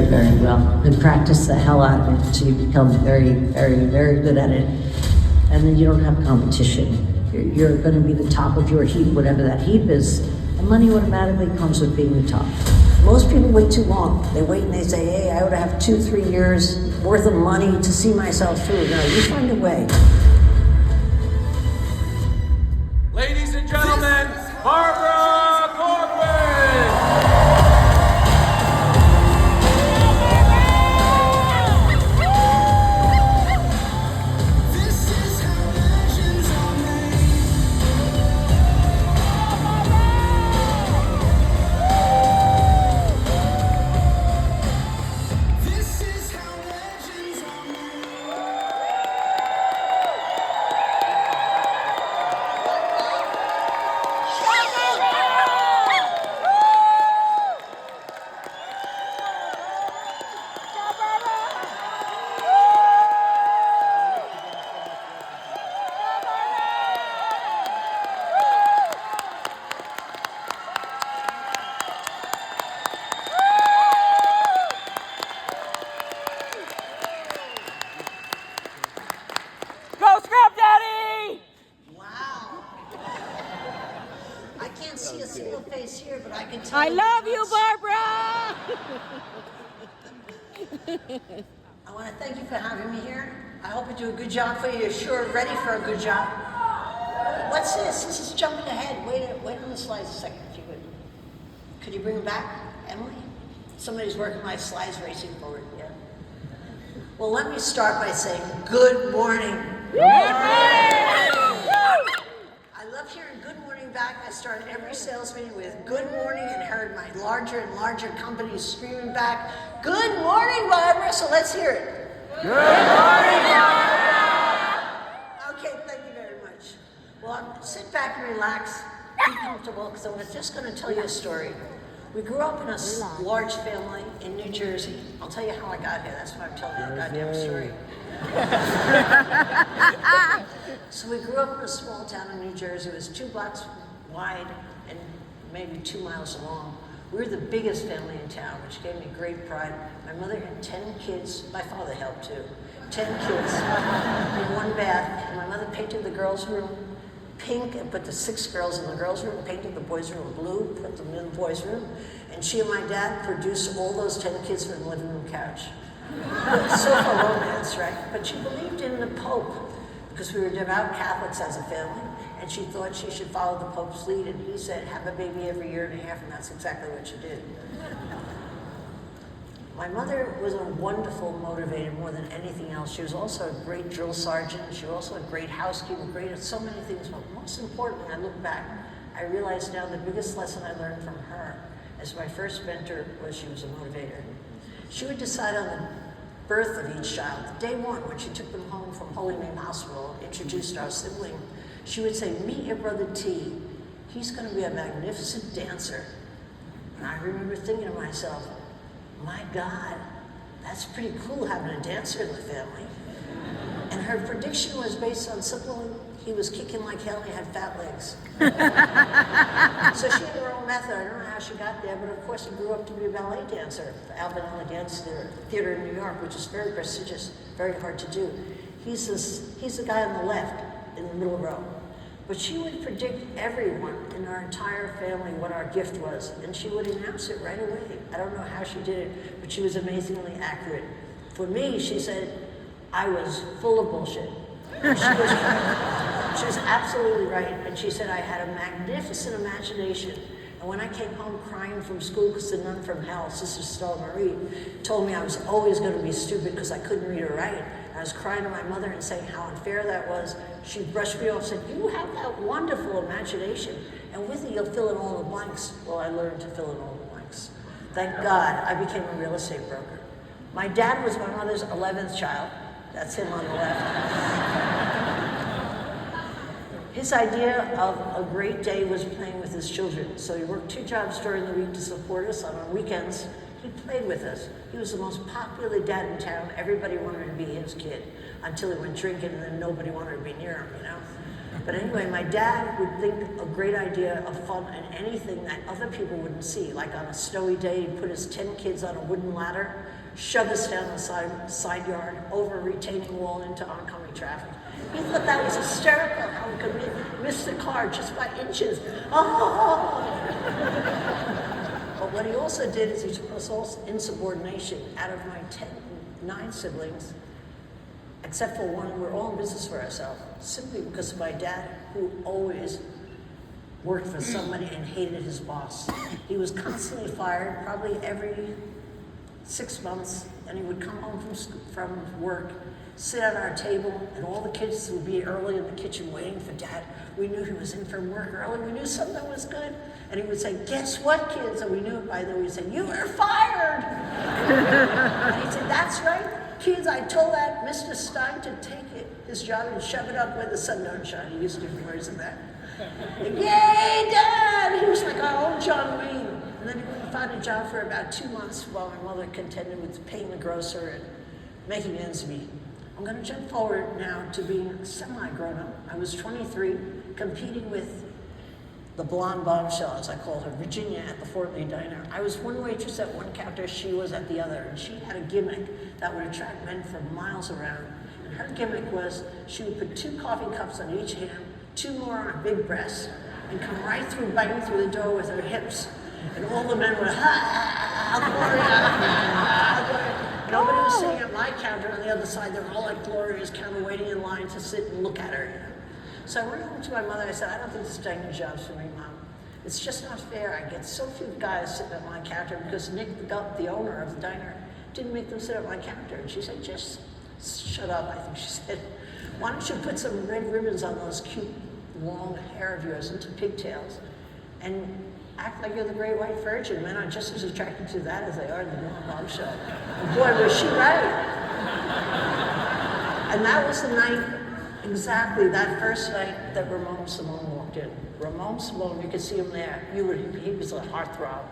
very, very well and practice the hell out of it until you become very, very, very good at it. And then you don't have competition. You're going to be the top of your heap, whatever that heap is, and money automatically comes with being the top. Most people wait too long. They wait and they say, hey, I ought to have 2-3 years worth of money to see myself through. No, you find a way. Ladies and gentlemen, Barbara Corcoran! See a single face here, but I can tell I love you, Barbara! I want to thank you for having me here. I hope I do a good job for you. You're sure ready for a good job. What's this? This is jumping ahead. Wait on the slides a second, if you would. Could you bring them back, Emily? Somebody's working my slides racing forward, yeah. Well, let me start by saying good morning. Good morning! I love hearing good morning back. I started every sales meeting with good morning and heard my larger and larger companies screaming back, good morning, Barbara. So let's hear it. Good morning, Barbara. Okay, thank you very much. Well, sit back and relax, be comfortable, because I'm just going to tell you a story. We grew up in a large family in New Jersey. I'll tell you how I got here. That's why I'm telling you a goddamn story. So we grew up in a small town in New Jersey. It was 2 blocks wide and maybe 2 miles long. We were the biggest family in town, which gave me great pride. My mother had 10 kids. My father helped too. 10 kids in one bath. And my mother painted the girls' room pink and put the 6 girls in the girls' room, painted the boys' room blue, put them in the boys' room. And she and my dad produced all those 10 kids from the living room couch. So for romance, right? But she believed in the Pope because we were devout Catholics as a family, and she thought she should follow the Pope's lead, and he said, have a baby every year and a half, and that's exactly what she did. My mother was a wonderful motivator more than anything else. She was also a great drill sergeant. She was also a great housekeeper, great at so many things. But most importantly, I look back, I realize now the biggest lesson I learned from her as my first mentor was she was a motivator. She would decide on the birth of each child. Day one, when she took them home from Holy Name Hospital, introduced our sibling, she would say, meet your brother T. He's going to be a magnificent dancer. And I remember thinking to myself, my God, that's pretty cool having a dancer in the family. And her prediction was based on simple, he was kicking like hell and he had fat legs. So she had her own method. I don't know how she got there, but of course she grew up to be a ballet dancer at the Alvin Ailey Dance Theater in New York, which is very prestigious, very hard to do. He's the guy on the left in the middle row. But she would predict everyone in our entire family what our gift was, and she would announce it right away. I don't know how she did it, but she was amazingly accurate. For me, she said, I was full of bullshit. She was absolutely right, and she said I had a magnificent imagination. And when I came home crying from school because the nun from hell, Sister Stella Marie, told me I was always going to be stupid because I couldn't read or write, I was crying to my mother and saying how unfair that was. She brushed me off and said, you have that wonderful imagination, and with it you'll fill in all the blanks. Well, I learned to fill in all the blanks. Thank God I became a real estate broker. My dad was my mother's 11th child. That's him on the left. His idea of a great day was playing with his children. So he worked 2 jobs during the week to support us. On our weekends, he played with us. He was the most popular dad in town. Everybody wanted to be his kid until he went drinking, and then nobody wanted to be near him, you know? But anyway, my dad would think a great idea of fun and anything that other people wouldn't see. Like on a snowy day, he'd put his 10 kids on a wooden ladder, shove us down the side yard, over a retaining wall into oncoming traffic. He thought that was hysterical, how we could miss the car just by inches. Oh! But what he also did is he took us all insubordination. Out of my 9 siblings, except for one, we're all in business for ourselves, simply because of my dad, who always worked for somebody and hated his boss. He was constantly fired, probably every 6 months, and he would come home from work, sit at our table, and all the kids would be early in the kitchen waiting for Dad. We knew he was in from work early. We knew something was good. And he would say, "Guess what, kids?" And we knew it by then. We'd say, "You were fired." And he'd say, "That's right, kids, I told that Mr. Stein to take his job and shove it up where the sun don't shine." He used different words than that. Like, "Yay, Dad!" He was like our own John Wayne. And then he wouldn't find a job for about 2 months while my mother contended with paying the grocer and making ends meet. I'm going to jump forward now to being semi-grown up. I was 23, competing with the blonde bombshell, as I called her, Virginia, at the Fort Lee Diner. I was one waitress at one counter, she was at the other, and she had a gimmick that would attract men from miles around. And her gimmick was she would put 2 coffee cups on each hand, 2 more on her big breast, and come right through, banging through the door with her hips. And all the men would, "Ha, Gloria, Gloria." Nobody was sitting at my counter on the other side. They were all at Gloria's counter waiting in line to sit and look at her. You know? So I went home to my mother. I said, "I don't think this dining job's for me, Mom. It's just not fair. I get so few guys sitting at my counter because Nick, the owner of the diner, didn't make them sit at my counter." And she said, "Just shut up," I think she said. "Why don't you put some red ribbons on those cute long hair of yours into pigtails and act like you're the great white virgin. Men are just as attracted to that as they are to the blonde bombshell." And boy, was she right. And that was the night, exactly that first night, that Ramon Simone walked in. Ramon Simone, you could see him there. He was a heartthrob.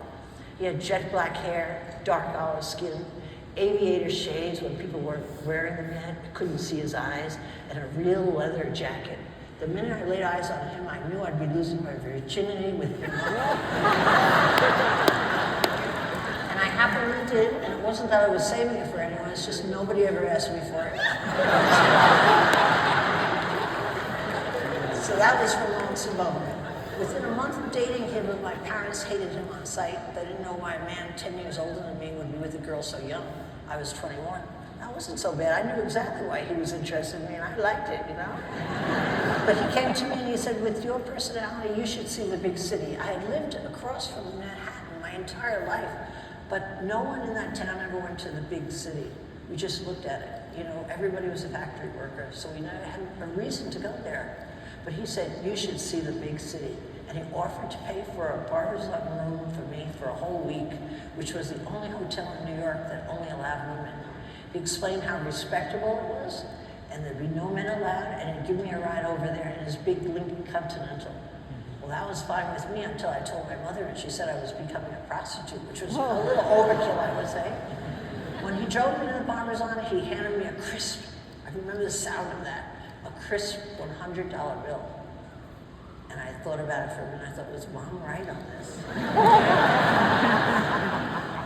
He had jet black hair, dark olive skin, aviator shades when people weren't wearing them yet. I couldn't see his eyes, and a real leather jacket. The minute I laid eyes on him, I knew I'd be losing my virginity with him. And I happily did, and it wasn't that I was saving it for anyone, it's just nobody ever asked me for it. So that was Ramon Simone. Within a month of dating him, my parents hated him on sight. They didn't know why a man 10 years older than me would be with a girl so young. I was 21. That wasn't so bad. I knew exactly why he was interested in me, and I liked it, you know? But he came to me and he said, "With your personality, you should see the big city." I had lived across from Manhattan my entire life, but no one in that town ever went to the big city. We just looked at it. You know, everybody was a factory worker, so we never had a reason to go there. But he said, "You should see the big city." And he offered to pay for a barber's room for me for a whole week, which was the only hotel in New York that only allowed women. He explained how respectable it was, and there'd be no men allowed, and he'd give me a ride over there in his big Lincoln Continental. Well, that was fine with me until I told my mother, and she said I was becoming a prostitute, which was a little overkill, I would say. When he drove me to the Barbers on, he handed me a crisp, I remember the sound of that, a crisp $100 bill. And I thought about it for a minute. I thought, was Mom right on this?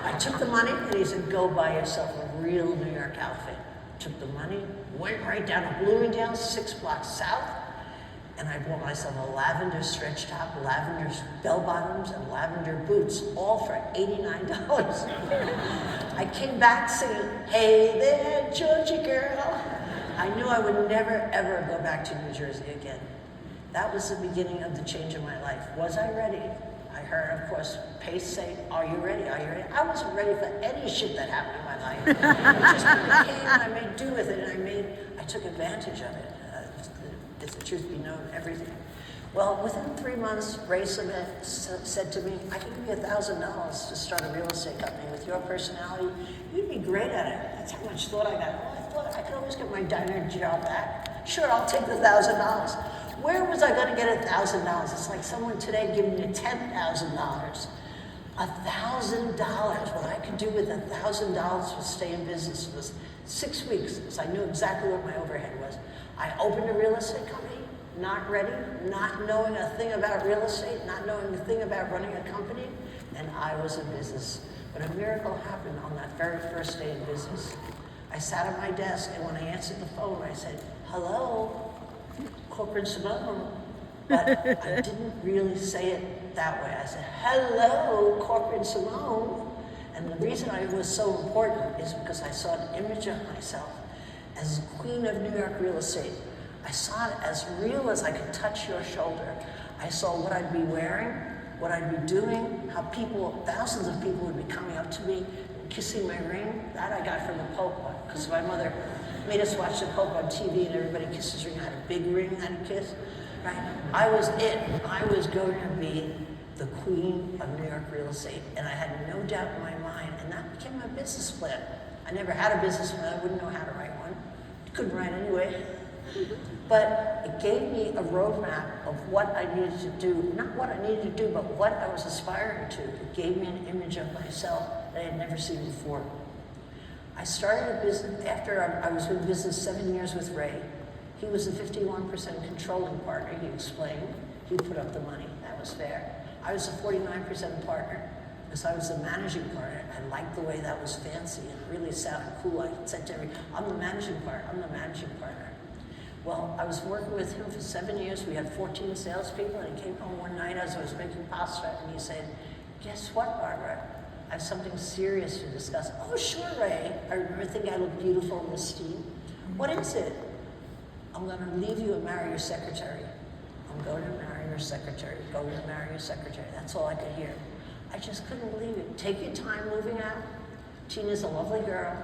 I took the money, and he said, "Go buy yourself a real New York outfit." Took the money, went right down to Bloomingdale's, 6 blocks south, and I bought myself a lavender stretch top, lavender bell bottoms, and lavender boots, all for $89. I came back singing, "Hey there, Georgia girl." I knew I would never, ever go back to New Jersey again. That was the beginning of the change in my life. Was I ready? I heard, of course, Pace say, "Are you ready? Are you ready?" I wasn't ready for any shit that happened in my life. It just came, and I made do with it, and I took advantage of it. If the truth be known, everything. Well, within 3 months, Ray said to me, "I can give you $1,000 to start a real estate company. With your personality, you'd be great at it." That's how much thought I got. Oh, I thought I could always get my diner job back. Sure, I'll take the $1,000. Where was I going to get $1,000? It's like someone today giving you $10,000. $1,000. What I could do with $1,000 to stay in business was 6 weeks, because I knew exactly what my overhead was. I opened a real estate company, not ready, not knowing a thing about real estate, not knowing a thing about running a company, and I was in business. But a miracle happened on that very first day in business. I sat at my desk, and when I answered the phone, I said, "Hello, Corcoran Simone." But I didn't really say it that way. I said, "Hello, Corcoran Simone." And the reason I was so important is because I saw an image of myself as queen of New York real estate. I saw it as real as I could touch your shoulder. I saw what I'd be wearing, what I'd be doing, how thousands of people would be coming up to me, kissing my ring. That I got from the Pope, because my mother made us watch the Pope on TV and everybody kissed his ring. I had a big ring that he kissed, right? I was it. I was going to be the queen of New York real estate, and I had no doubt in my mind, and that became my business plan. I never had a business plan. I wouldn't know how to write one. Couldn't write anyway. But it gave me a roadmap of what I needed to do, not what I needed to do, but what I was aspiring to. It gave me an image of myself that I had never seen before. I started a business after I was in business 7 years with Ray. He was a 51% controlling partner, he explained. He put up the money, that was fair. I was a 49% partner because I was the managing partner. I liked the way that was fancy and it really sounded cool. I said to everybody, I'm the managing partner. Well, I was working with him for 7 years. We had 14 salespeople, and he came home one night as I was making pasta, and he said, "Guess what, Barbara? I have something serious to discuss." "Oh, sure, Ray." I remember thinking I looked beautiful in this steam. "What is it?" "I'm going to leave you and marry your secretary." "I'm going to marry your secretary. Going to marry your secretary." That's all I could hear. I just couldn't believe it. Take your time moving out. Tina's a lovely girl.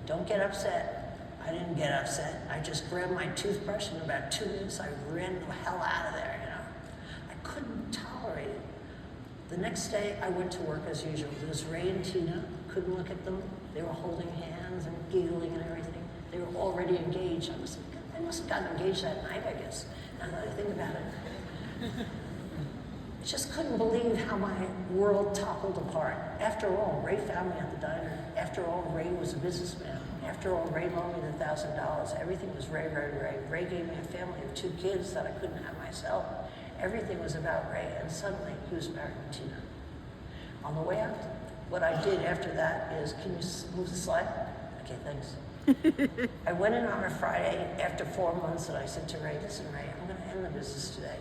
Don't get upset. I didn't get upset. I just grabbed my toothbrush and in about 2 minutes I ran the hell out of there, I couldn't tolerate it. The next day I went to work as usual. There was Ray and Tina. Couldn't look at them. They were holding hands and giggling and everything. They were already engaged. I must have gotten engaged that night, I guess, now that I think about it. I just couldn't believe how my world toppled apart. After all, Ray found me at the diner. After all, Ray was a businessman. After all, Ray loaned me the $1,000. Everything was Ray, Ray, Ray. Ray gave me a family of 2 kids that I couldn't have myself. Everything was about Ray, and suddenly he was married to Tina. On the way out, what I did after that is, can you move the slide? Okay, thanks. I went in on a Friday after 4 months and I said to Ray, "Listen, Ray, I'm going to end the business today.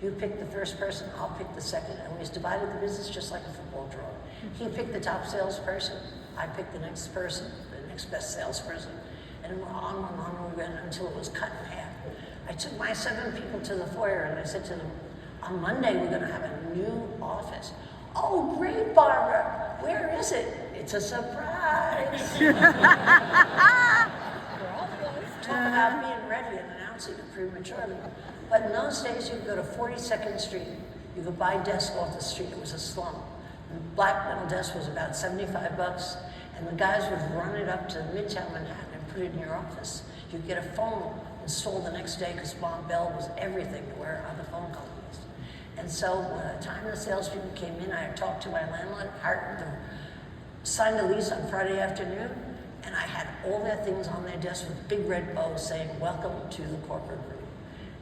You pick the first person, I'll pick the second." And we divided the business just like a football draw. He picked the top salesperson, I picked the next person, the next best salesperson, and on we went until it was cut in half. I took my 7 people to the foyer and I said to them, "On Monday we're going to have a new office." "Oh, great, Barbara. Where is it?" "It's a surprise." Talk about being ready and announcing it prematurely. But in those days, you could go to 42nd Street. You could buy desks off the street. It was a slum. The black metal desk was about $75, and the guys would run it up to Midtown Manhattan and put it in your office. You'd get a phone installed the next day because Mom Bell was everything to where other phone companies. And so by the time the salespeople came in, I had talked to my landlord, hired them, signed a lease on Friday afternoon, and I had all their things on their desk with big red bows saying, "Welcome to the corporate group."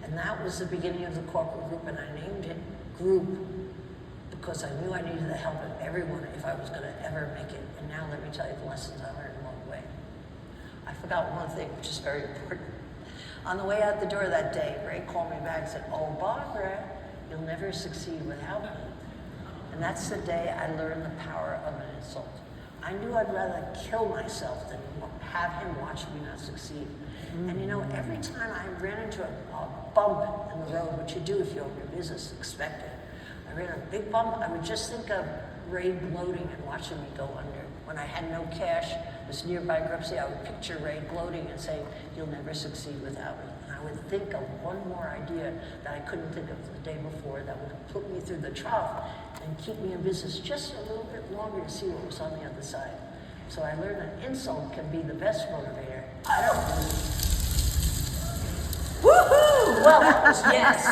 And that was the beginning of the corporate group, and I named it Group because I knew I needed the help of everyone if I was going to ever make it. And now let me tell you the lessons I learned along the way. I forgot one thing, which is very important. On the way out the door that day, Ray called me back and said, "Oh, Barbara, you'll never succeed without me." And that's the day I learned the power of an insult. I knew I'd rather kill myself than have him watch me not succeed. And every time I ran into a bump in the road, which you do if you own your business, expect it. I ran a big bump, I would just think of Ray gloating and watching me go under. When I had no cash, was near bankruptcy, I would picture Ray gloating and say, "You'll never succeed without me." And I would think of one more idea that I couldn't think of the day before that would put me through the trough and keep me in business just a little bit longer to see what was on the other side. So I learned that insult can be the best motivator. I don't Woohoo! Well, that was yes.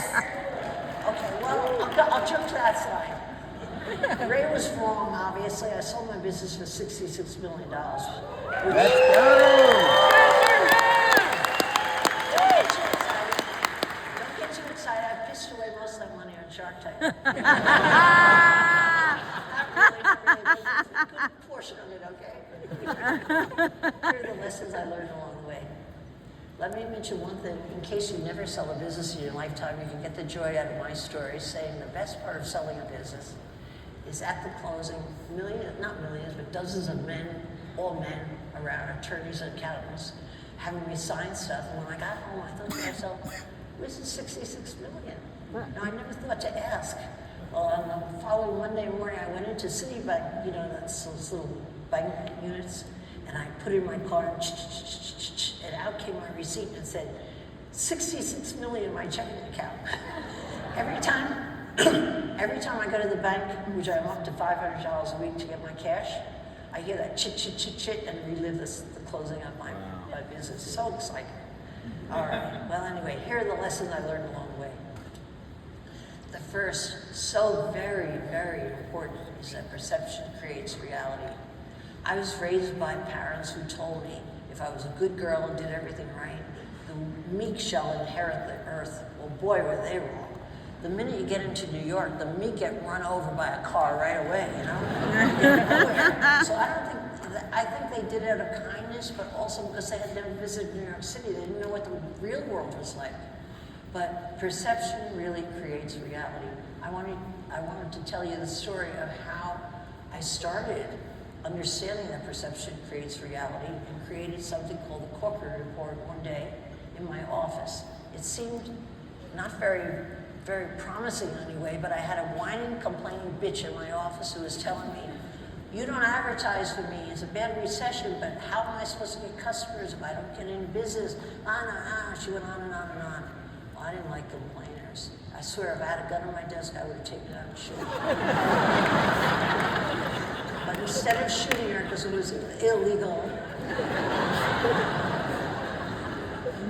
Okay, well, I'll jump to that slide. Ray was wrong, obviously. I sold my business for $66 million. Let's go! Don't get too Here are the lessons I learned along the way. Let me mention one thing. In case you never sell a business in your lifetime, you can get the joy out of my story, saying the best part of selling a business is at the closing, not millions, but dozens of men, all men around, attorneys and accountants, having me sign stuff. And when I got home, I thought to myself, where's the 66 million? Now, I never thought to ask. Well, on the following Monday morning, I went into Citibank, that's those little bank units, and I put in my card, and out came my receipt and said, 66 million in my checking account. Every time I go to the bank, which I'm up to $500 a week to get my cash, I hear that chit, and relive the closing of my business. So exciting. All right, well anyway, here are the lessons I learned along the way. The first, so very, very important, is that perception creates reality. I was raised by parents who told me if I was a good girl and did everything right, the meek shall inherit the earth. Well, boy, were they wrong. The minute you get into New York, the meek get run over by a car right away, So I think they did it out of kindness, but also because they had never visited New York City. They didn't know what the real world was like. But perception really creates reality. I wanted to tell you the story of how I started understanding that perception creates reality and created something called the Corcoran Report one day in my office. It seemed not very, very promising in any way, but I had a whining, complaining bitch in my office who was telling me, you don't advertise for me, it's a bad recession, but how am I supposed to get customers if I don't get in business? She went on and on and on. Well, I didn't like complainers. I swear if I had a gun on my desk, I would have taken it out and shot her. But instead of shooting her, because it was illegal,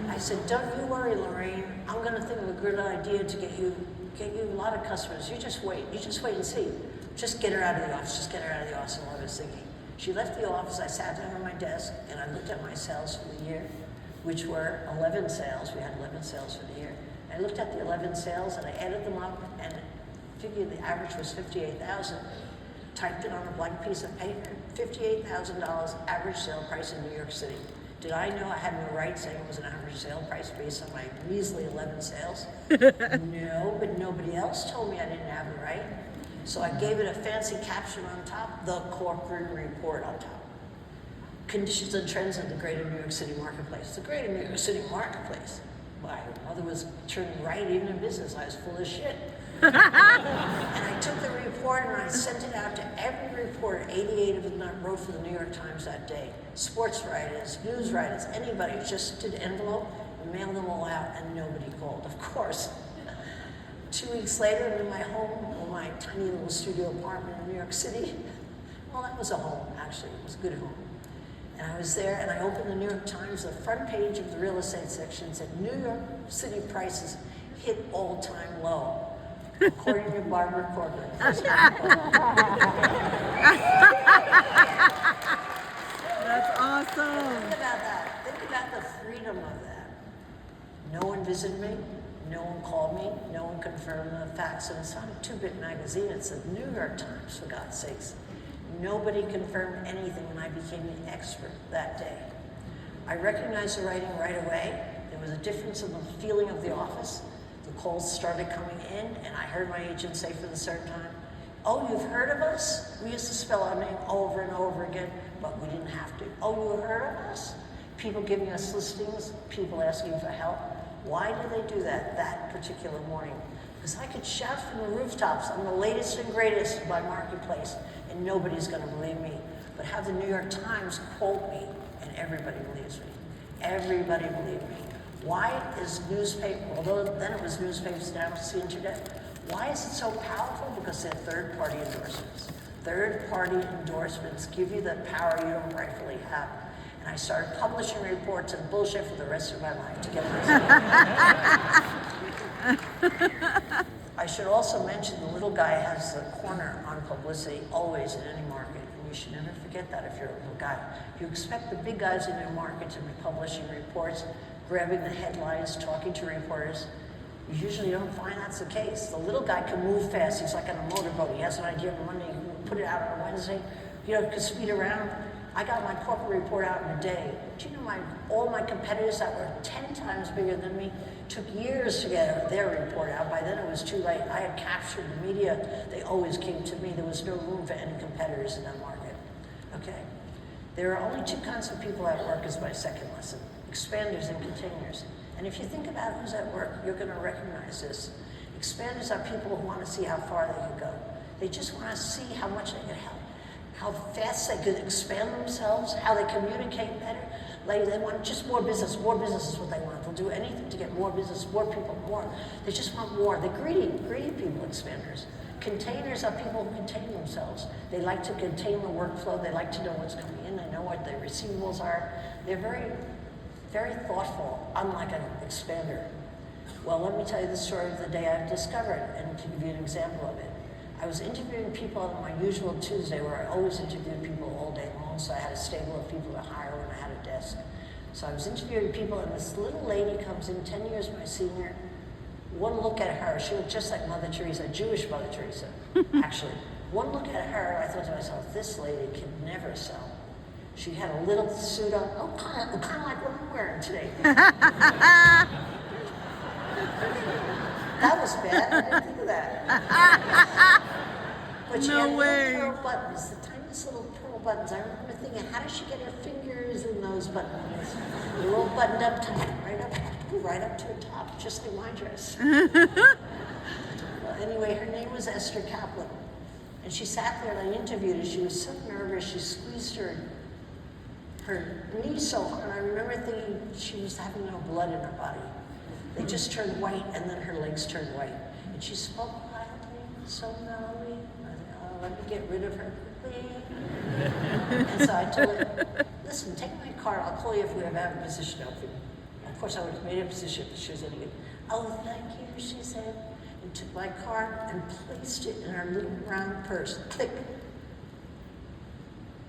I said, don't you worry, Lorraine. I'm going to think of a good idea to get you a lot of customers. You just wait and see. Just get her out of the office, And I was thinking. She left the office, I sat down on my desk, and I looked at my sales for the year, which were 11 sales. We had 11 sales for the year. I looked at the 11 sales, and I added them up, and figured the average was $58,000. Typed it on a blank piece of paper, $58,000 average sale price in New York City. Did I know I had no right saying it was an average sale price based on my measly 11 sales? No, but nobody else told me I didn't have it right. So I gave it a fancy caption on top, the Corcoran Report on top. Conditions and trends of the greater New York City marketplace. The greater New York City marketplace. My mother was turning right even in business. I was full of shit. And I took the report and I sent it out to every reporter, 88 of them that wrote for the New York Times that day. Sports writers, news writers, anybody. Just did an envelope and mailed them all out, and nobody called, of course. 2 weeks later, I'm in my home, or my tiny little studio apartment in New York City. Well, that was a home, actually. It was a good home. And I was there, and I opened the New York Times. The front page of the real estate section said, New York City prices hit all-time low, according to Barbara Corcoran. That's awesome. Think about that. Think about the freedom of that. No one visited me. No one called me. No one confirmed the facts. And it's not a two-bit magazine. It's the New York Times, for God's sakes. Nobody confirmed anything when I became the expert that day. I recognized the writing right away. There was a difference in the feeling of the office. The calls started coming in, and I heard my agent say for the third time, oh, you've heard of us? We used to spell our name over and over again, but we didn't have to. Oh, you heard of us? People giving us listings, people asking for help. Why did they do that particular morning? Because I could shout from the rooftops, I'm the latest and greatest by marketplace, and nobody's going to believe me. But have the New York Times quote me, and everybody believes me. Everybody believed me. Why is newspaper, although then it was newspapers, now it's the internet, why is it so powerful? Because they're third-party endorsements. Third-party endorsements give you the power you don't rightfully have. And I started publishing reports and bullshit for the rest of my life to get myself. I should also mention the little guy has the corner on publicity always in any market. And you should never forget that if you're a little guy. You expect the big guys in your market to be publishing reports, grabbing the headlines, talking to reporters. You usually don't find that's the case. The little guy can move fast. He's like on a motorboat. He has an idea on Monday, he can put it out on a Wednesday. You know, can speed around. I got my corporate report out in a day. Do you know all my competitors that were 10 times bigger than me took years to get their report out. By then it was too late. I had captured the media. They always came to me. There was no room for any competitors in that market. Okay? There are only two kinds of people at work is my second lesson. Expanders and containers. And if you think about who's at work, you're going to recognize this. Expanders are people who want to see how far they can go. They just want to see how much they can help, how fast they can expand themselves, how they communicate better. Like they want just more business is what they want. They'll do anything to get more business, more people, more. They just want more. They're greedy people, expanders. Containers are people who contain themselves. They like to contain the workflow. They like to know what's coming in. They know what their receivables are. They're very, very thoughtful, unlike an expander. Well, let me tell you the story of the day I've discovered and to give you an example of it. I was interviewing people on my usual Tuesday where I always interviewed people all day long, so I had a stable of people to hire when I had a desk. So I was interviewing people and this little lady comes in, 10 years my senior. One look at her, she looked just like Mother Teresa, Jewish Mother Teresa, actually. One look at her, I thought to myself, this lady can never sell. She had a little suit on, kind of like what I'm wearing today. That was bad, I didn't think of that. But she had little pearl buttons, the tiniest little pearl buttons. I remember thinking, how does she get her fingers in those buttons? They're all buttoned up tight, right up to the top, just like my dress. Well, anyway, her name was Esther Kaplan. And she sat there and I interviewed her. She was so nervous, she squeezed her knee so hard. And I remember thinking she was having no blood in her body. They just turned white and then her legs turned white. And she spoke quietly, so mellowly. Let me get rid of her quickly. And so I told her, listen, take my card. I'll call you if we ever have a position open. Of course, I would have made a position if she was any good. Oh, thank you, she said. And took my card and placed it in her little round purse. Click.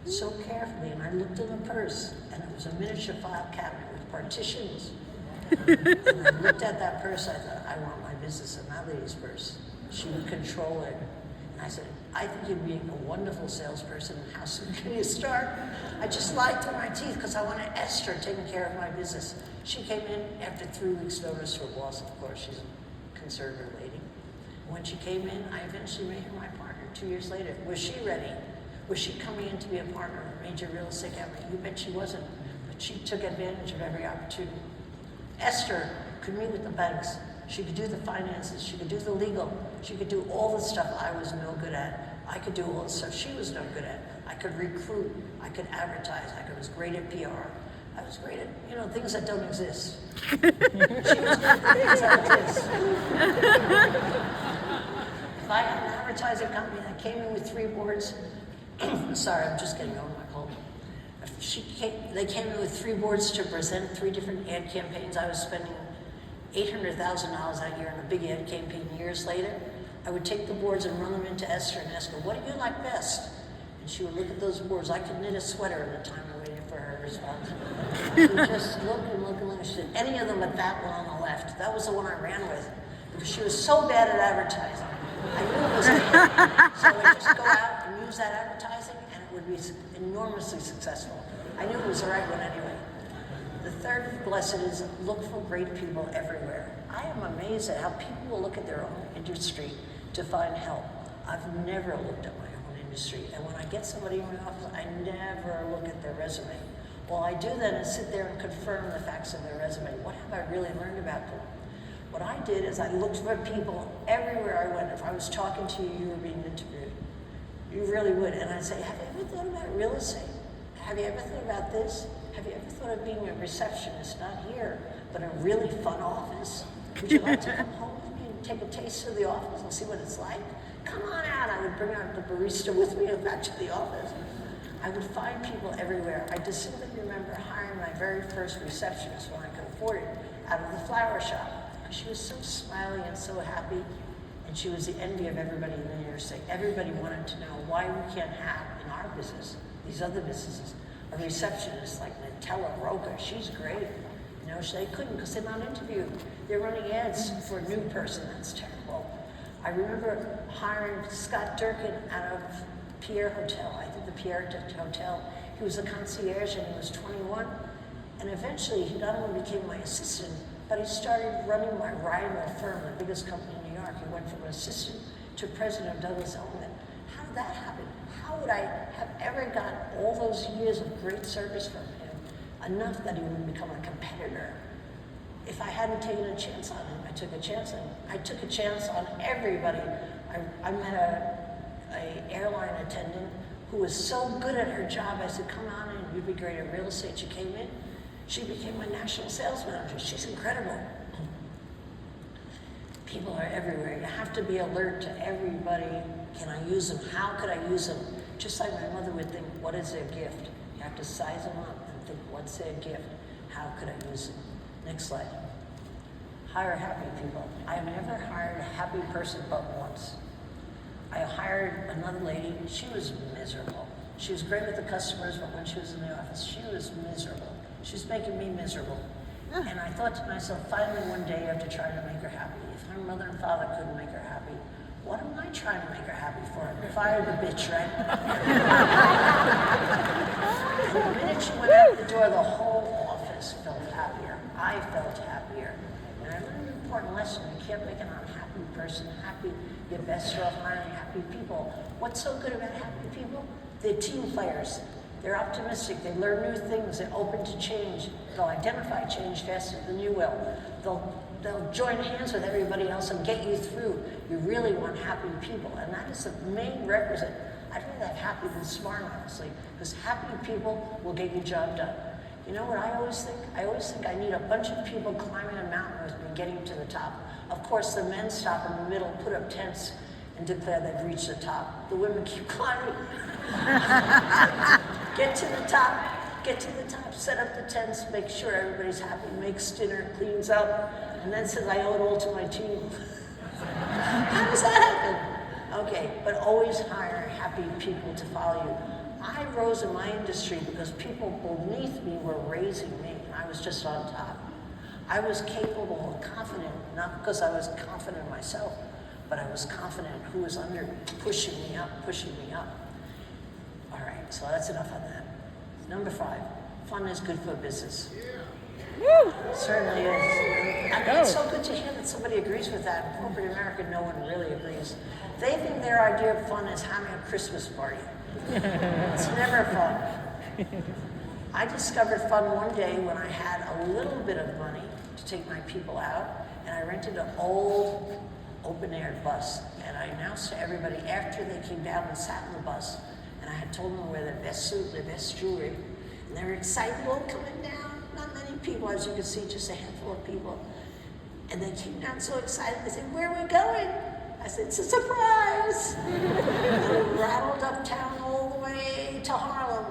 So carefully. And I looked in the purse, and it was a miniature file cabinet with partitions. And I looked at that purse, I thought, I want my business in that lady's purse. She would control it. And I said, I think you'd be a wonderful salesperson. How soon can you start? I just lied through my teeth because I wanted Esther taking care of my business. She came in after 3 weeks' notice to her boss, of course. She's a conservative lady. When she came in, I eventually made her my partner 2 years later. Was she ready? Was she coming in to be a partner of a major real estate company? You bet she wasn't. But she took advantage of every opportunity. Esther could meet with the banks. She could do the finances. She could do the legal. She could do all the stuff I was no good at. I could do all the stuff she was no good at. I could recruit. I could advertise. I was great at PR. I was great at, things that don't exist. She was good at things that exist. If I had an advertising company that came in with 3 boards, sorry, I'm just getting over my cold. They came in with 3 boards to present 3 different ad campaigns. I was spending $800,000 that year on a big ad campaign. Years later, I would take the boards and run them into Esther and ask her, what do you like best? And she would look at those boards. I could knit a sweater in the time I waited for her response. She would just look and look and look. She said, any of them but that one on the left. That was the one I ran with because she was so bad at advertising. I knew it was a hit. So I would just go out and use that advertising and it would be enormously successful. I knew it was the right one anyway. The third blessing is look for great people everywhere. I am amazed at how people will look at their own industry to find help. I've never looked at my own industry. And when I get somebody in my office, I never look at their resume. All I do then is sit there and confirm the facts of their resume. What have I really learned about them? What I did is I looked for people everywhere I went. If I was talking to you, you were being interviewed. You really would. And I'd say, have you ever thought about real estate? Have you ever thought about this? Have you ever thought of being a receptionist, not here, but in a really fun office? Would you like to come home with me and take a taste of the office and see what it's like? Come on out. I would bring out the barista with me back to the office. I would find people everywhere. I distinctly remember hiring my very first receptionist when I could afford it out of the flower shop. Because she was so smiley and so happy, and she was the envy of everybody in the interstate. Everybody wanted to know why we can't have in our business, these other businesses, a receptionist like Nutella Roca. She's great. They couldn't because they're not interviewed. They're running ads for a new person. That's terrible. I remember hiring Scott Durkin out of Pierre Hotel. I think the Pierre Hotel He was a concierge and he was 21. And eventually he not only became my assistant, but he started running my rival firm, the biggest company in New York. He went from an assistant to president of Douglas Elliman. How did that happen? How would I have ever gotten all those years of great service from him, enough that he would become a competitor? If I hadn't taken a chance on him, I took a chance on him. I took a chance on everybody. I met a airline attendant who was so good at her job. I said, come on in, you'd be great at real estate. She came in. She became my national sales manager. She's incredible. People are everywhere. You have to be alert to everybody. Can I use them? How could I use them? Just like my mother would think, what is their gift? You have to size them up and think, what's their gift? How could I use them? Next slide. Hire happy people. I have never hired a happy person but once. I hired another lady. She was miserable. She was great with the customers, but when she was in the office, she was miserable. She was making me miserable. And I thought to myself, finally one day I have to try to make her happy. If her mother and father couldn't make her happy, what am I trying to make her happy for? Fire the bitch, right? And the minute she went out the door, the whole office felt happier. I felt happier. And I learned an important lesson. You can't make an unhappy person happy. You're best off hiring happy people. What's so good about happy people? They're team players. They're optimistic. They learn new things. They're open to change. They'll identify change faster than you will. They'll join hands with everybody else and get you through. You really want happy people, and that is the main requisite. I'd rather have happy than smart, honestly, because happy people will get your job done. You know what I always think? I always think I need a bunch of people climbing a mountain with me, getting to the top. Of course, the men stop in the middle, put up tents, and declare they've reached the top. The women keep climbing. Get to the top, set up the tents, make sure everybody's happy, makes dinner, cleans up, and then says, I owe it all to my team. How does that happen? Okay, but always hire happy people to follow you. I rose in my industry because people beneath me were raising me, and I was just on top. I was capable and confident, not because I was confident in myself, but I was confident who was under me, pushing me up. All right, so that's enough on that. Number 5, fun is good for business. Woo! It certainly is. I mean, it's so good to hear that somebody agrees with that. In corporate America, no one really agrees. They think their idea of fun is having a Christmas party. It's never fun. I discovered fun one day when I had a little bit of money to take my people out, and I rented an old open-air bus. And I announced to everybody after they came down and sat in the bus, and I had told them to wear their best suit, their best jewelry, and they were excited, all coming down. Not many people, as you can see, just a handful of people. And they came down so excited, they said, where are we going? I said, it's a surprise. And we rattled uptown all the way to Harlem,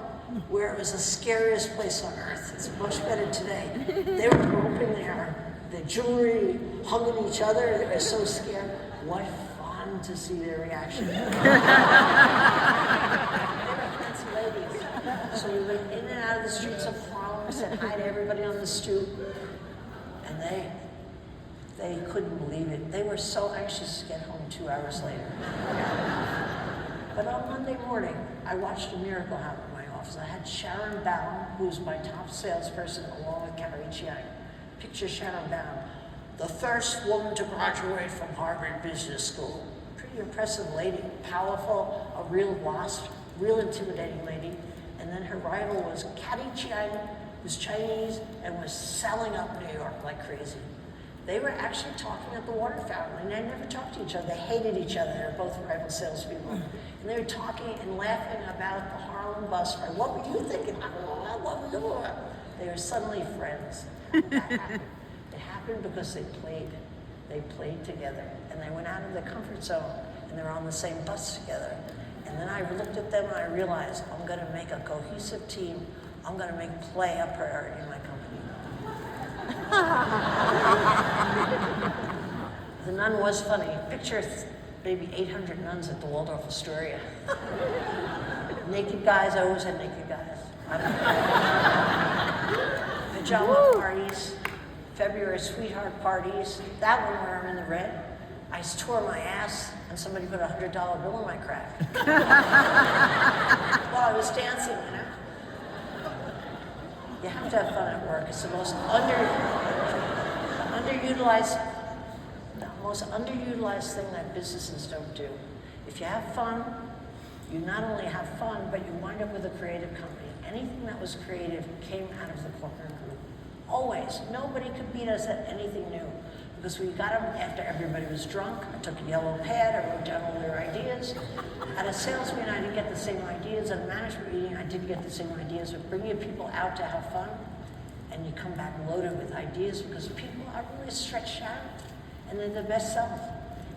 where it was the scariest place on earth. It's much better today. They were groping their jewelry, hugging each other. They were so scared. What fun to see their reaction. They were fancy ladies. So we went in and out of the streets of Harlem, said hi to everybody on the stoop, and they couldn't believe it. They were so anxious to get home 2 hours later. But on Monday morning, I watched a miracle happen in my office. I had Sharon Bound, who was my top salesperson, along with Carrie Chiang. Picture Sharon Bound, the first woman to graduate from Harvard Business School. Pretty impressive lady, powerful, a real wasp, real intimidating lady. And then her rival was Carrie Chiang, who was Chinese and was selling up New York like crazy. They were actually talking at the water fountain, and they never talked to each other. They hated each other. They were both rival salespeople. And they were talking and laughing about the Harlem bus ride. What were you thinking? I don't know, what were you doing? They were suddenly friends. How did that happen? It happened because they played. They played together, and they went out of their comfort zone, and they were on the same bus together. And then I looked at them and I realized, I'm going to make a cohesive team. I'm going to make play a priority in my company. The nun was funny. Picture maybe 800 nuns at the Waldorf Astoria. Naked guys, I always had naked guys. Pajama parties, February sweetheart parties. That one where I'm in the red. I tore my ass and somebody put a $100 bill in my crack. While I was dancing, you know. You have to have fun at work. It's the most underutilized thing that businesses don't do. If you have fun, you not only have fun, but you wind up with a creative company. Anything that was creative came out of the Corcoran Group. Always. Nobody could beat us at anything new. Because we got them after everybody was drunk. I took a yellow pad, I wrote down all their ideas. At a sales meeting, I didn't get the same ideas. At a management meeting, I didn't get the same ideas. But bring your people out to have fun, and you come back loaded with ideas because people are really stretched out, and they're their best self,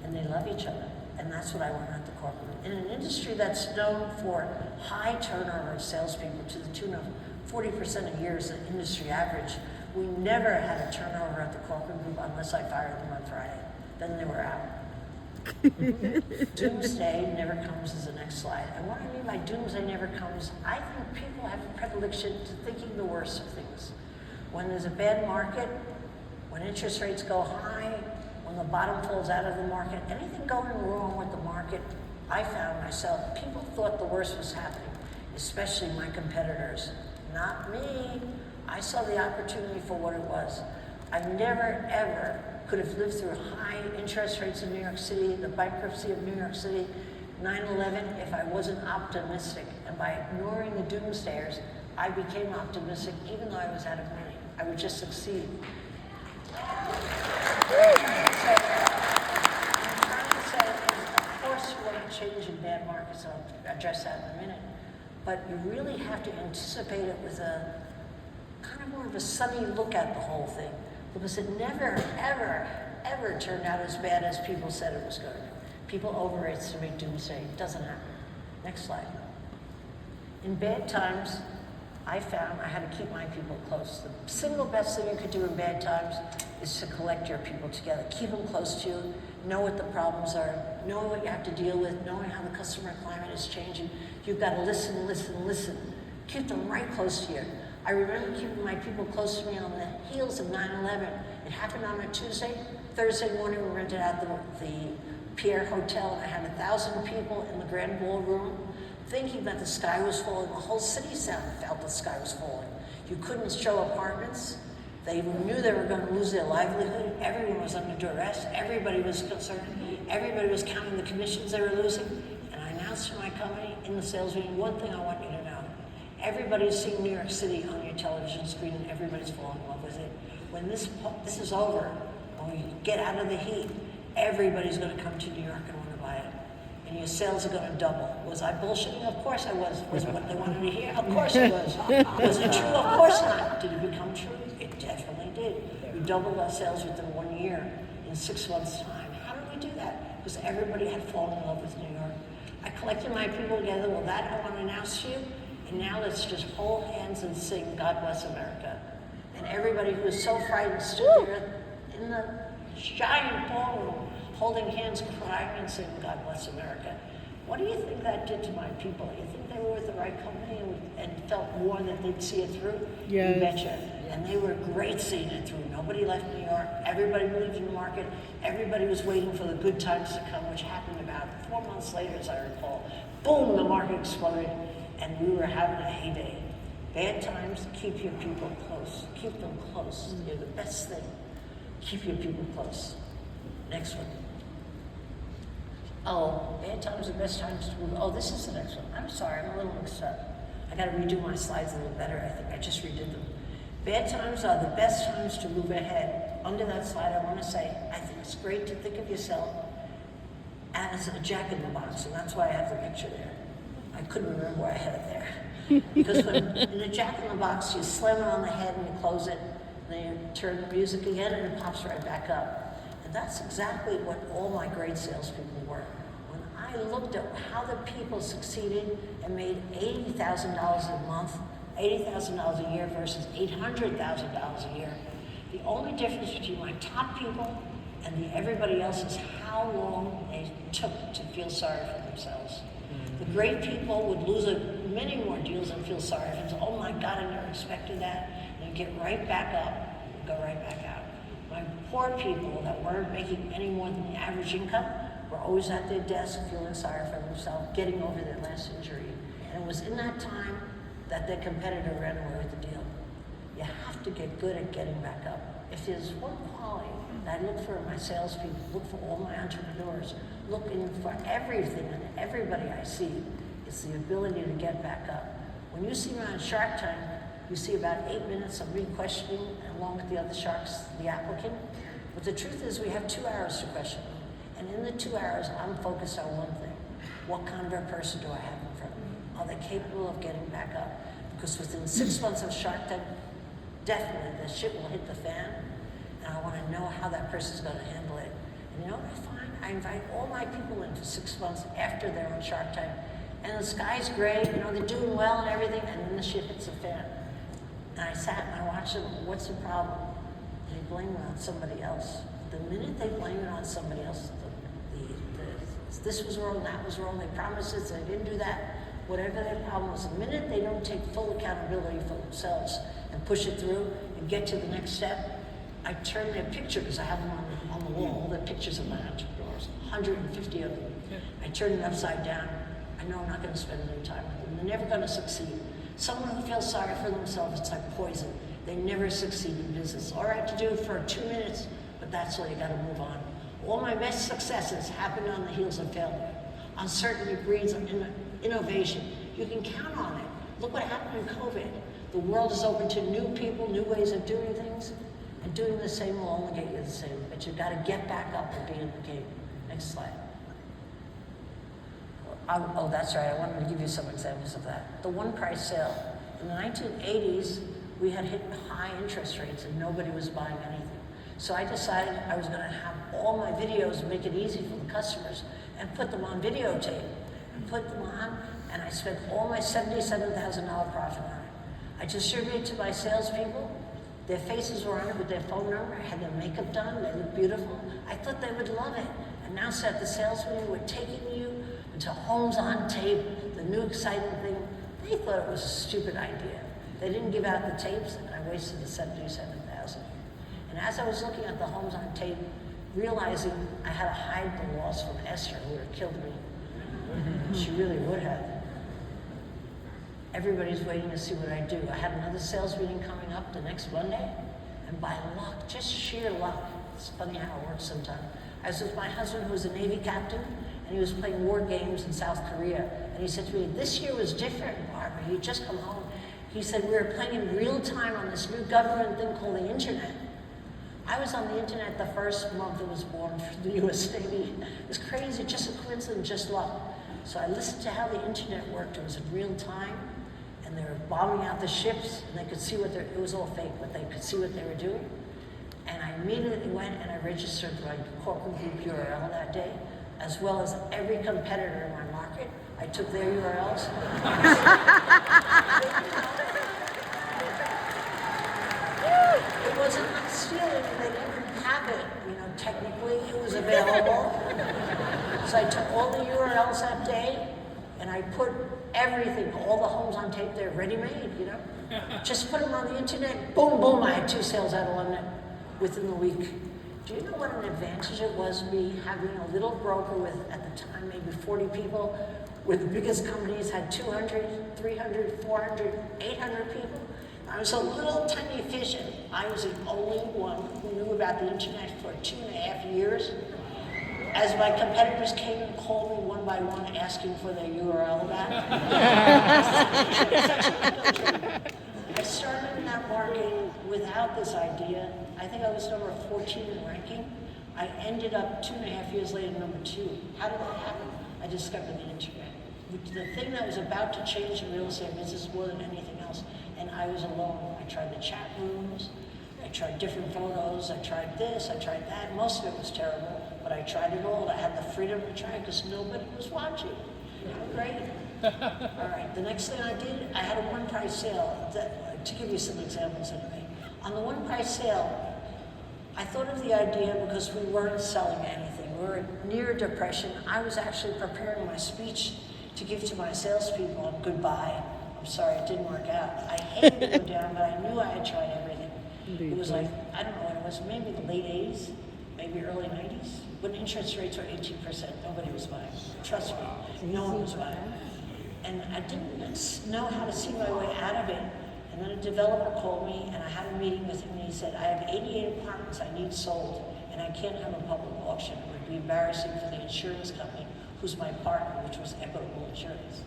and they love each other. And that's what I want at the corporate. In an industry that's known for high turnover of salespeople to the tune of 40% a year is the industry average, we never had a turnover at the corporate group unless I fired them on Friday. Then they were out. Doomsday never comes is the next slide. And what I mean by doomsday never comes, I think people have a predilection to thinking the worst of things. When there's a bad market, when interest rates go high, when the bottom falls out of the market, anything going wrong with the market, I found myself, people thought the worst was happening, especially my competitors. Not me. I saw the opportunity for what it was. I never, ever could have lived through high interest rates in New York City, the bankruptcy of New York City, 9/11, if I wasn't optimistic. And by ignoring the doomsayers, I became optimistic even though I was out of money. I would just succeed. So, what I'm trying to say is, of course you want to change in bad markets, I'll address that in a minute, but you really have to anticipate it with a kind of more of a sunny look at the whole thing, because it never, ever, ever turned out as bad as people said it was going to. People overestimate doomsday. It doesn't happen. Next slide. In bad times, I found I had to keep my people close. The single best thing you could do in bad times is to collect your people together. Keep them close to you, know what the problems are, know what you have to deal with, knowing how the customer climate is changing. You've got to listen, listen, listen. Keep them right close to you. I remember keeping my people close to me on the heels of 9/11. It happened on a Tuesday. Thursday morning, we rented out the Pierre Hotel, and I had 1,000 people in the grand ballroom, thinking that the sky was falling. The whole city felt the sky was falling. You couldn't show apartments. They knew they were going to lose their livelihood. Everyone was under duress. Everybody was concerned. Everybody was counting the commissions they were losing. And I announced to my company in the sales meeting, one thing I want you to know. Everybody's seeing New York City on your television screen, and everybody's falling in love with it. When this is over, when we get out of the heat, everybody's going to come to New York and want to buy it. And your sales are going to double. Was I bullshitting? Of course I was. Was it what they wanted to hear? Of course it was. Was it true? Of course not. Did it become true? It definitely did. We doubled our sales within 1 year in 6 months' time. How did we do that? Because everybody had fallen in love with New York. I collected my people together. Well, that I want to announce to you. And now let's just hold hands and sing God Bless America. And everybody who was so frightened stood there in the giant ballroom, holding hands, crying and singing God Bless America. What do you think that did to my people? You think they were with the right company and felt more that they'd see it through? Yes. You betcha. And they were great seeing it through. Nobody left New York. Everybody believed in the market. Everybody was waiting for the good times to come, which happened about 4 months later, as I recall. Boom, the market exploded. And we were having a heyday. Bad times, keep your people close. Keep them close. You're the best thing. Keep your people close. Next one. Oh, bad times are the best times to move. Oh, this is the next one. I'm sorry, I'm a little mixed up. I got to redo my slides a little better. I think I just redid them. Bad times are the best times to move ahead. Under that slide, I want to say, I think it's great to think of yourself as a jack in the box, and that's why I have the picture there. I couldn't remember why I had it there. Because when in a jack in the box, you slam it on the head and you close it, and then you turn the music again and it pops right back up. And that's exactly what all my great salespeople were. When I looked at how the people succeeded and made $80,000 a month, $80,000 a year versus $800,000 a year, the only difference between my top people and everybody else is how long they took to feel sorry for themselves. The great people would lose many more deals and feel sorry for themselves. Oh my God, I never expected that. And get right back up and go right back out. My poor people that weren't making any more than the average income were always at their desk feeling sorry for themselves, getting over their last injury. And it was in that time that their competitor ran away with the deal. You have to get good at getting back up. If there's one quality that I look for in my salespeople, look for all my entrepreneurs, looking for everything and everybody I see, it's the ability to get back up. When you see me on Shark Tank, you see about 8 minutes of me questioning along with the other sharks, the applicant. But the truth is we have 2 hours to question them. And in the 2 hours, I'm focused on one thing. What kind of a person do I have in front of me? Are they capable of getting back up? Because within 6 months of Shark Tank, definitely the shit will hit the fan. And I want to know how that person's going to handle it. And you know what I find? I invite all my people in for 6 months after they're on Shark Tank. And the sky's gray, you know, they're doing well and everything, and then the shit hits the fan. And I sat and I watched them, what's the problem? They blame it on somebody else. The minute they blame it on somebody else, this was wrong, that was wrong, they promised this, they didn't do that, whatever their problem was, the minute they don't take full accountability for themselves and push it through and get to the next step, I turn their picture, because I have them on the wall, all the pictures of my entrepreneurs, 150 of them. I turn it upside down. I know I'm not going to spend any time with them. They're never going to succeed. Someone who feels sorry for themselves, it's like poison. They never succeed in business. All right to do it for 2 minutes, but that's all, you got to move on. All my best successes happen on the heels of failure. Uncertainty breeds innovation. You can count on it. Look what happened in COVID. The world is open to new people, new ways of doing things, and doing the same will only get you the same. But you've got to get back up and be in the game. Next slide. Oh, that's right. I wanted to give you some examples of that. The one-price sale. In the 1980s, we had hit high interest rates and nobody was buying anything. So I decided I was going to have all my videos, make it easy for the customers, and put them on videotape. And put them on, and I spent all my $77,000 profit on it. I distributed to my salespeople. Their faces were on it with their phone number. I had their makeup done. They looked beautiful. I thought they would love it. Announced at the sales meeting, we're taking you to Homes on Tape, the new exciting thing. They thought it was a stupid idea. They didn't give out the tapes, and I wasted the $77,000. And as I was looking at the Homes on Tape, realizing I had to hide the loss from Esther, who would have killed me. She really would have. Everybody's waiting to see what I do. I had another sales meeting coming up the next Monday, and by luck, just sheer luck, it's funny how it works sometimes. I was with my husband, who was a Navy captain, and he was playing war games in South Korea. And he said to me, this year was different, Barbara. You'd just come home. He said, we were playing in real time on this new government thing called the internet. I was on the internet the first month it was born for the US Navy. It was crazy, just a coincidence, just luck. So I listened to how the internet worked. It was in real time, and they were bombing out the ships, and they could see what it was all fake, but they could see what they were doing. And I immediately went and I registered my corporate group URL that day, as well as every competitor in my market. I took their URLs. It wasn't stealing, they didn't have it, you know, technically it was available. So I took all the URLs that day and I put everything, all the Homes on Tape there, ready-made, you know. Just put them on the internet, boom, boom, I had 2 sales out of London within the week. Do you know what an advantage it was me having a little broker with, at the time, maybe 40 people, where the biggest companies had 200, 300, 400, 800 people? I was a little tiny fish, and I was the only one who knew about the internet for 2.5 years. As my competitors came and called me one by one, asking for their URL back. I started in that market without this idea. I think I was number 14 in ranking. I ended up 2.5 years later, number 2. How did that happen? I discovered the internet. The thing that was about to change the real estate business more than anything else. And I was alone. I tried the chat rooms, I tried different photos, I tried this, I tried that. Most of it was terrible, but I tried it all. I had the freedom to try because nobody was watching. Great. All right, the next thing I did, I had a one-price sale. To give you some examples anyway. On the one-price sale, I thought of the idea because we weren't selling anything. We were near depression. I was actually preparing my speech to give to my salespeople on goodbye. I'm sorry, it didn't work out. I hated to go down, but I knew I had tried everything. It was like, I don't know what it was, maybe the late 80s, maybe early 90s, when interest rates were 18%, nobody was buying. Trust me, no one was buying. And I didn't know how to see my way out of it. And then a developer called me, and I had a meeting with him, and he said, I have 88 apartments I need sold, and I can't have a public auction. It would be embarrassing for the insurance company, who's my partner, which was Equitable Insurance.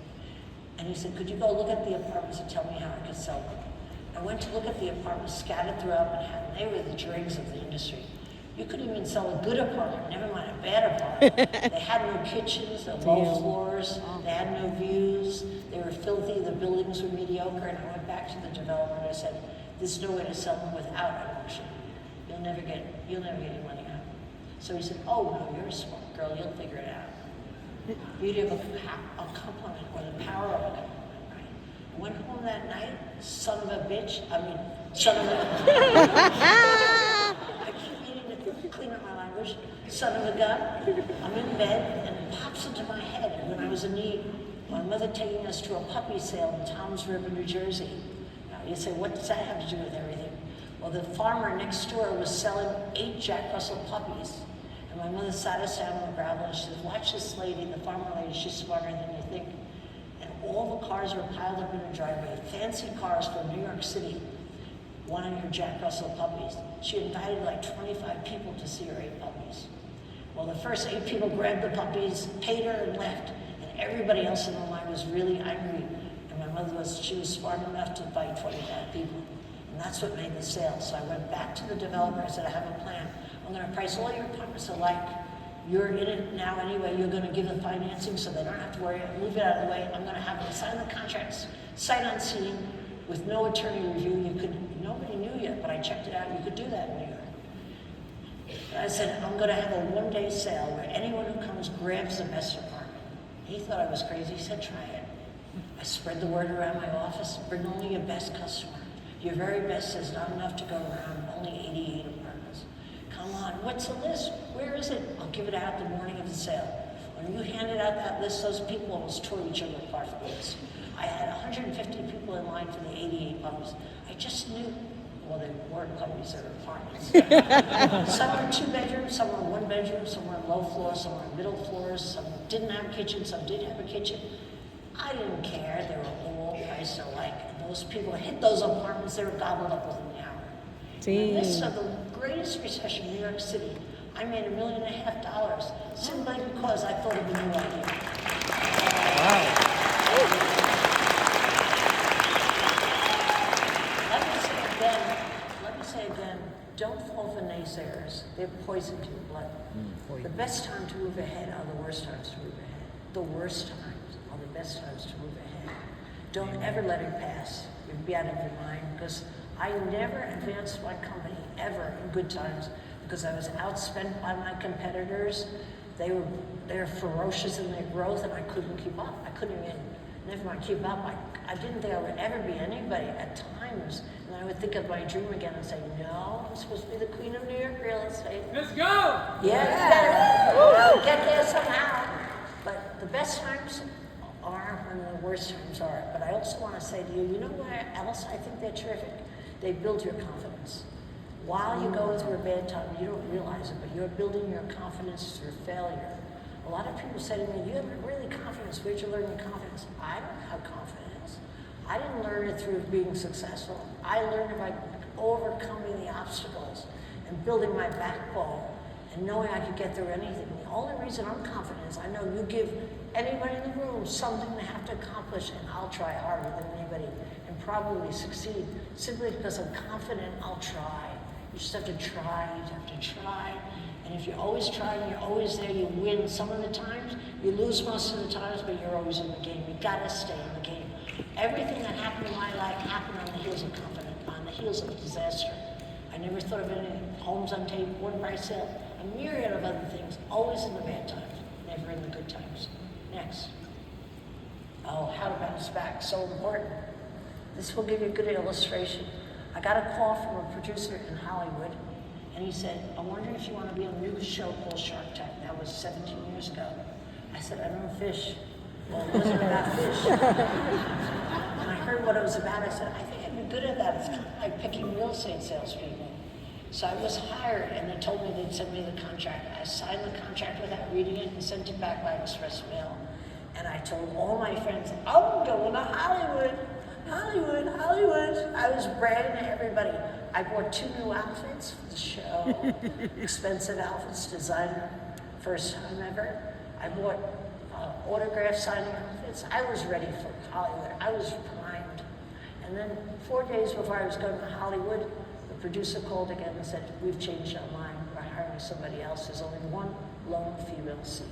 And he said, could you go look at the apartments and tell me how I could sell them? I went to look at the apartments scattered throughout Manhattan. They were the dregs of the industry. You couldn't even sell a good apartment, never mind a bad apartment. They had no kitchens, no low floors, they had no views, they were filthy, the buildings were mediocre, and I went back to the developer and I said, there's no way to sell them without an auction. You'll never get your money out. So he said, oh no, you're a smart girl, you'll figure it out. You'd have a component, or the power of a component, right? I went home that night, son of a bitch, I keep meaning to clean up my language, son of a gun. I'm in bed, and it pops into my head when I was in need. My mother taking us to a puppy sale in Toms River, New Jersey. Now you say, what does that have to do with everything? Well, the farmer next door was selling 8 Jack Russell puppies. And my mother sat us down on the gravel and she said, watch this lady, the farmer lady, she's smarter than you think. And all the cars were piled up in her driveway, fancy cars from New York City, wanting her Jack Russell puppies. She invited like 25 people to see her 8 puppies. Well, the first 8 people grabbed the puppies, paid her, and left. And everybody else in the line was really angry. And my mother she was smart enough to invite 25 people. And that's what made the sale. So I went back to the developer. I said, I have a plan. I'm going to price all your apartments alike. You're in it now anyway. You're going to give the financing so they don't have to worry. Move it out of the way. I'm going to have them sign the contracts, sight unseen, with no attorney review. Nobody knew yet, but I checked it out. You could do that in New York. And I said, I'm going to have a one-day sale where anyone who comes grabs the best apartment. He thought I was crazy. He said, try it. I spread the word around my office. Bring only your best customer. Your very best is not enough to go around. Only 88 apartments. Come on, what's the list? Where is it? I'll give it out the morning of the sale. When you handed out that list, those people almost tore each other apart for the list. I had 150 people in line for the 88 puppies. I just knew, well, they weren't puppies, they were apartments. Some were 2 bedrooms, some were 1 bedroom, some were low floor, some were middle floors, some didn't have a kitchen, some did have a kitchen. I didn't care, they were all priced alike. And those people hit those apartments, they were gobbled up within an hour. In the midst of the greatest recession in New York City, I made $1.5 million simply because I thought of a new idea. Wow. Let me say again, don't fall for naysayers. They're poison to your blood. The best time to move ahead are the worst times to move ahead. The worst times are the best times to move ahead. Don't ever let it pass. You'd be out of your mind, because I never advanced my company, ever, in good times, because I was outspent by my competitors. They were ferocious in their growth, and I couldn't keep up. I couldn't even, never mind keep up. I didn't think I would ever be anybody at times. And I would think of my dream again and say, no, I'm supposed to be the queen of New York real estate. Let's go! Yeah, I'll get there somehow. But the best times are when the worst times are. But I also want to say to you, you know where else I think they're terrific? They build your confidence. While you go through a bad time, you don't realize it, but you're building your confidence through failure. A lot of people say to me, you have really confidence. Where'd you learn your confidence? I don't have confidence. I didn't learn it through being successful. I learned it by overcoming the obstacles and building my backbone and knowing I could get through anything. The only reason I'm confident is I know you give anybody in the room something they have to accomplish, and I'll try harder than anybody and probably succeed. Simply because I'm confident, I'll try. You just have to try, you have to try. And if you're always trying, you're always there, you win some of the times, you lose most of the times, but you're always in the game. You gotta stay in the game. Everything that happened in my life happened on the heels of confidence, on the heels of disaster. I never thought of anything. Homes on tape, one price sale, a myriad of other things, always in the bad times, never in the good times. Next. Oh, how to bounce back, so important. This will give you a good illustration. I got a call from a producer in Hollywood, and he said, I'm wondering if you want to be on a new show called Shark Tank. That was 17 years ago. I said, I don't fish. Well, it wasn't about fish. And I heard what it was about. I said, I think I'd be good at that. It's kind of like picking real estate salespeople. So I was hired, and they told me they'd send me the contract. I signed the contract without reading it and sent it back by express mail. And I told all my friends, I'm going to Hollywood. Hollywood, Hollywood. I was bragging to everybody. I bought 2 new outfits for the show. Expensive outfits, designer, first time ever. I bought autograph signing outfits. I was ready for Hollywood. I was primed. And then 4 days before I was going to Hollywood, the producer called again and said, we've changed our mind. We're hiring somebody else. There's only one lone female seat.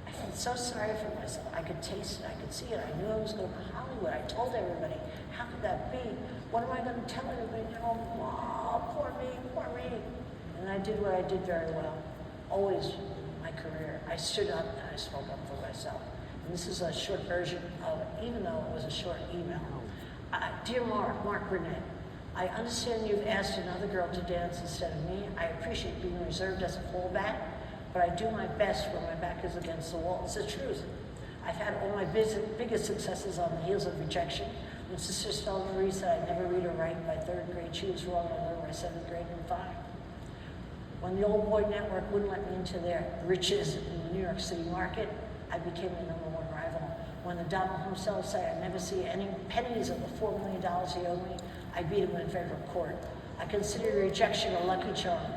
I felt so sorry for myself. I could taste it. I could see it. I knew I was going to Hollywood. I told everybody, how could that be? What am I going to tell everybody now? Oh, poor me, poor me. And I did what I did very well. Always in my career. I stood up and I spoke up for myself. And this is a short version of it, even though it was a short email. Dear Mark Burnett, I understand you've asked another girl to dance instead of me. I appreciate being reserved as a fallback, but I do my best when my back is against the wall. It's the truth. I've had all my biggest successes on the heels of rejection. When Sister Stella Marie said I'd never read or write by 3rd grade, she was wrong. I learned by 7th grade and 5. When the Old Boy Network wouldn't let me into their riches in the New York City market, I became the #1 rival. When the Donald himself said I'd never see any pennies of the $4 million he owed me, I beat him in federal court. I consider rejection a lucky charm.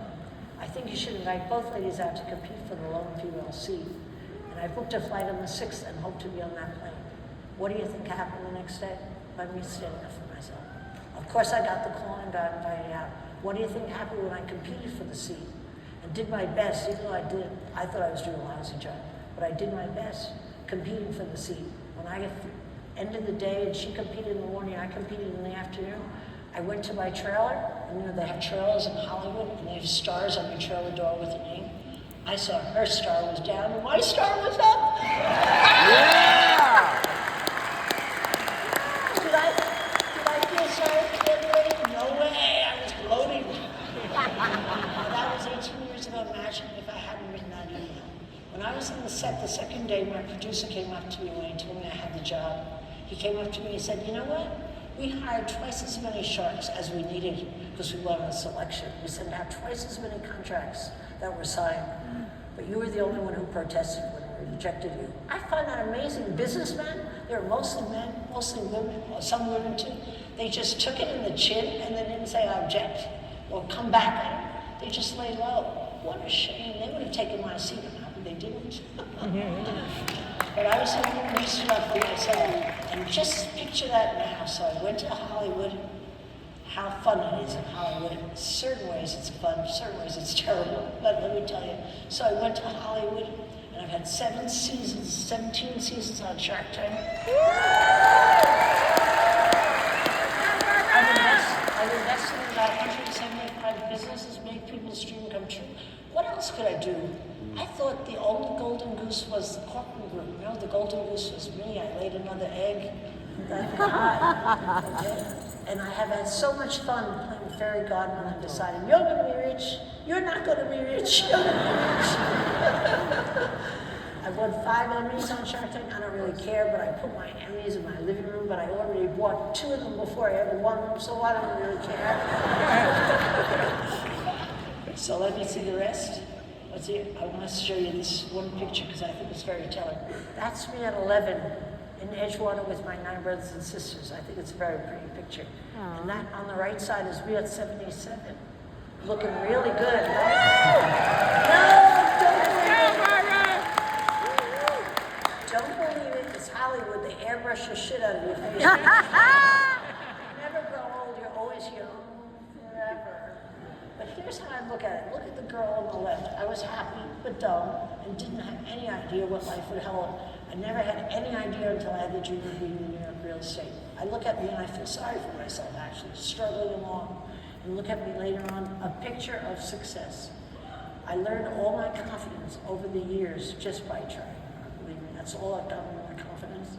I think you should invite both ladies out to compete for the lone female seat. And I booked a flight on the 6th and hope to be on that plane. What do you think happened the next day? By me standing up for myself. Of course I got the call and got invited out. What do you think happened when I competed for the seat? And did my best, even though I thought I was doing a lousy job, but I did my best competing for the seat. When I ended the day and she competed in the morning, I competed in the afternoon, I went to my trailer, and you know they have trailers in Hollywood, and they have stars on your trailer door with your name. I saw her star was down, and my star was up. Yeah! Did I feel sorry for everybody? No way, I was gloating. That was 18 years ago. Imagine if I hadn't written that email. When I was on the set the second day, my producer came up to me when he told me I had the job. He came up to me and said, you know what? We hired twice as many sharks as we needed because we won the selection. We sent out twice as many contracts that were signed. But you were the only one who protested when we rejected you. I find that amazing. Businessmen, they're mostly men, mostly women, or some women too. They just took it in the chin and they didn't say object or come back at it. They just lay low. What a shame. They would have taken my seat, but they didn't. But I was able to stood up for myself. And just picture that now. So I went to Hollywood. How fun it is in Hollywood. In certain ways it's fun, certain ways it's terrible. But let me tell you. So I went to Hollywood, and I've had 17 seasons on Shark Tank. I've invested in about 175 businesses, made people's dream come true. What else could I do? I thought the only golden goose was the Corcoran Group. You know, the golden goose was me. I laid another egg. Okay? And I have had so much fun playing fairy godmother and deciding, you're going to be rich. You're not going to be rich. You're going to be rich. I've won 5 Emmys on Shark Tank. I don't really care, but I put my Emmys in my living room, but I already bought 2 of them before I ever won them, so I don't really care. So let me see the rest. Let's see. I want to show you this one picture because I think it's very telling. That's me at 11 in Edgewater with my 9 brothers and sisters. I think it's a very pretty picture. Aww. And that on the right side is me at 77. Looking really good, right? Don't believe it. It's Hollywood. They airbrush the shit out of your face. You never grow old. You're always young forever. But here's how I look at it. Look at the girl on the left. I was happy but dumb and didn't have any idea what life would hold. I never had any idea until I had the dream of being in New York real estate. I look at me and I feel sorry for myself, actually, struggling along. And look at me later on, a picture of success. I learned all my confidence over the years just by trying. Believe me, that's all I've done with my confidence.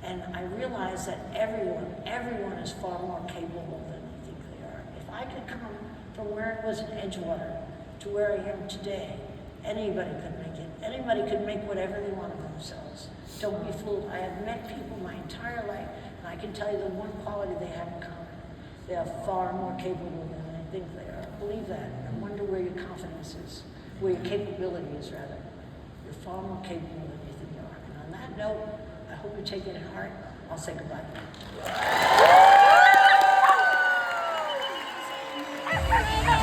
And I realized that everyone is far more capable than I think they are. If I could come from where it was in Edgewater to where I am today, anybody could make it. Anybody could make whatever they want of themselves. Don't be fooled. I have met people my entire life, and I can tell you the one quality they have in common. They are far more capable than I think they are. Believe that. I wonder where your confidence is, where your capability is, rather. You're far more capable than you think you are. And on that note, I hope you take it to heart. I'll say goodbye. Entrepreneur.